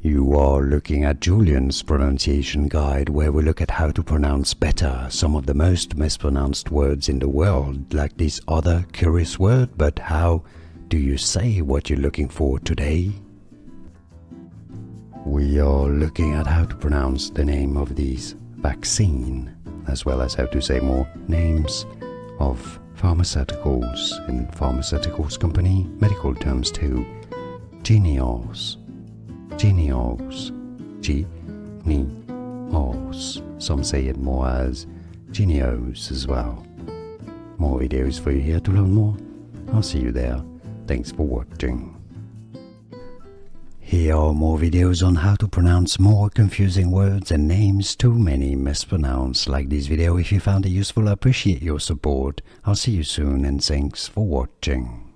You are looking at Julian's pronunciation guide, where we look at how to pronounce better some of the most mispronounced words in the world, like this other curious word. But how do you say what you're looking for today? We are looking at how to pronounce the name of this vaccine, as well as how to say more names of pharmaceuticals in pharmaceuticals company, medical terms too. Jynneos, Jynneos, Jynneos. Some say it more as Jynneos as well. More videos for you here to learn more. I'll see you there. Thanks for watching. Here are more videos on how to pronounce more confusing words and names too many mispronounced. Like this video if you found it useful. I appreciate your support. I'll see you soon and thanks for watching.